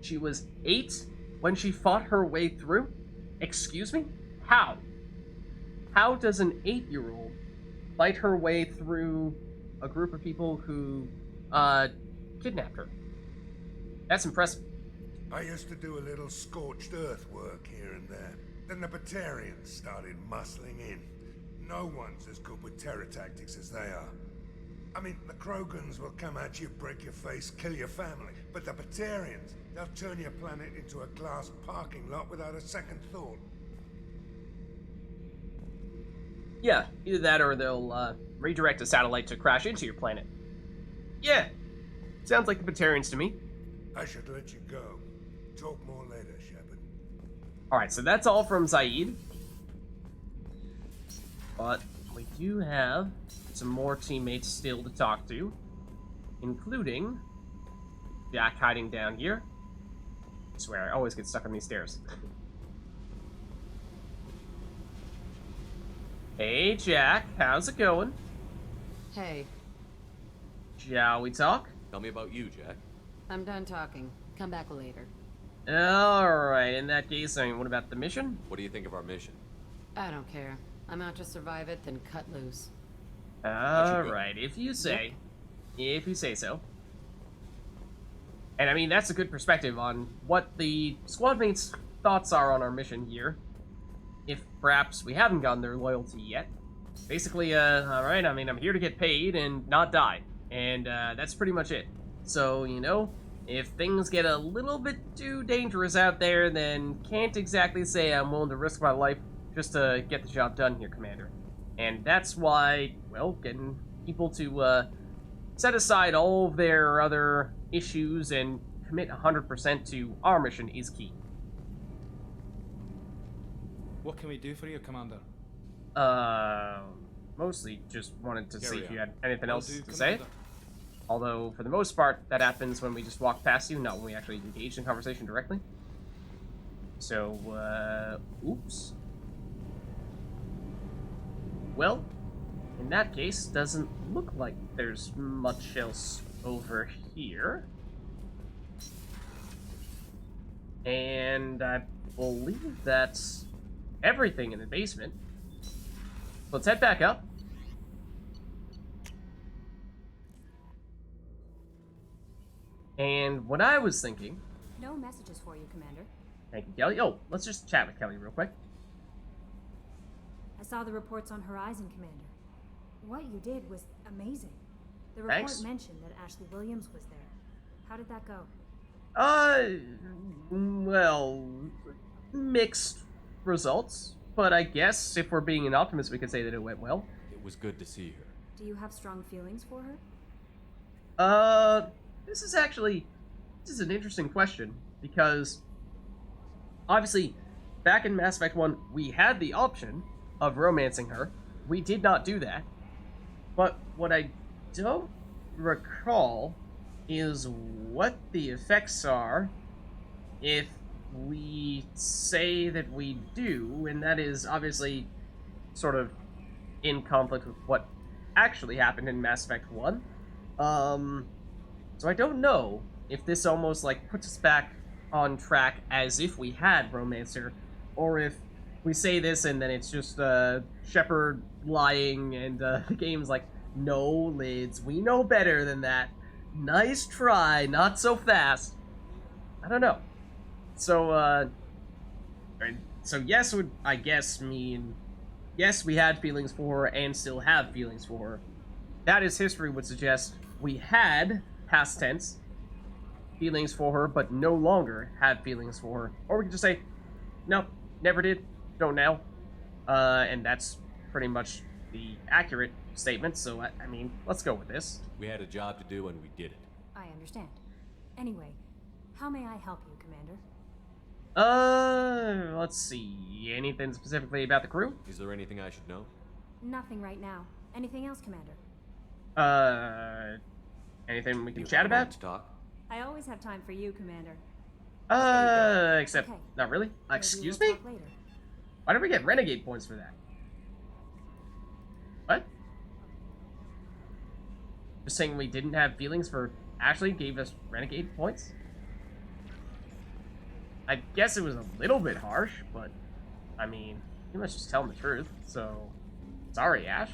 She was 8 when she fought her way through? Excuse me? How? How does an 8-year-old fight her way through a group of people who, kidnapped her? That's impressive. I used to do a little scorched earth work here and there. Then the Batarians started muscling in. No one's as good with terror tactics as they are. I mean, the Krogans will come at you, break your face, kill your family. But the Batarians, they'll turn your planet into a glass parking lot without a second thought. Yeah, either that or they'll redirect a satellite to crash into your planet. Yeah, sounds like the Batarians to me. I should let you go. Talk more later, Shepard. Alright, so that's all from Zaid. But we do have some more teammates still to talk to, including Jack hiding down here. I swear, I always get stuck on these stairs. Hey, Jack, how's it going? Hey. Shall we talk? Tell me about you, Jack. I'm done talking. Come back later. Alright, in that case, I mean, what about the mission? What do you think of our mission? I don't care. I'm out to survive it, then cut loose. Alright, if you say. If you say so. And I mean, that's a good perspective on what the squad mates' thoughts are on our mission here. If perhaps we haven't gotten their loyalty yet. Basically, alright, I mean, I'm here to get paid and not die. And that's pretty much it. So, you know, if things get a little bit too dangerous out there, then can't exactly say I'm willing to risk my life just to get the job done here, Commander. And that's why, well, getting people to set aside all of their other issues and commit 100% to our mission is key. What can we do for you, Commander? Mostly just wanted to see if you had anything Will else do, to say. Commander. Although, for the most part, that happens when we just walk past you, not when we actually engage in conversation directly. So, oops. Well, in that case, doesn't look like there's much else over here. And I believe that's everything in the basement. Let's head back up. And what I was thinking... No messages for you, Commander. Thank you, Kelly. Oh, let's just chat with Kelly real quick. I saw the reports on Horizon, Commander. What you did was amazing. The report Thanks. mentioned that Ashley Williams was there. How did that go? Well, mixed results. But I guess if we're being an optimist, we could say that it went well. It was good to see her. Do you have strong feelings for her? This is an interesting question, because obviously, back in Mass Effect 1, we had the option of romancing her. We did not do that. But what I don't recall is what the effects are if we say that we do, and that is obviously sort of in conflict with what actually happened in Mass Effect 1. So I don't know if this almost like puts us back on track as if we had Romancer, or if we say this and then it's just Shepard lying and the game's like, no, Lids, we know better than that. Nice try, not so fast. I don't know. So, so yes would, I guess, mean, yes, we had feelings for her and still have feelings for her. That is, history would suggest we had, past tense, feelings for her, but no longer have feelings for her. Or we could just say, no, never did, don't now. And that's pretty much the accurate statement, so I mean, let's go with this. We had a job to do and we did it. I understand. Anyway, how may I help you, Commander? Let's see. Anything specifically about the crew? Is there anything I should know? Nothing right now. Anything else, Commander? Anything we can chat about? To talk? I always have time for you, Commander. Except, Okay. not really. Maybe Excuse we'll me? talk later. Why did we get renegade points for that? What? Just saying we didn't have feelings for Ashley gave us renegade points? I guess it was a little bit harsh, but I mean, you must just tell him the truth, so sorry, Ash.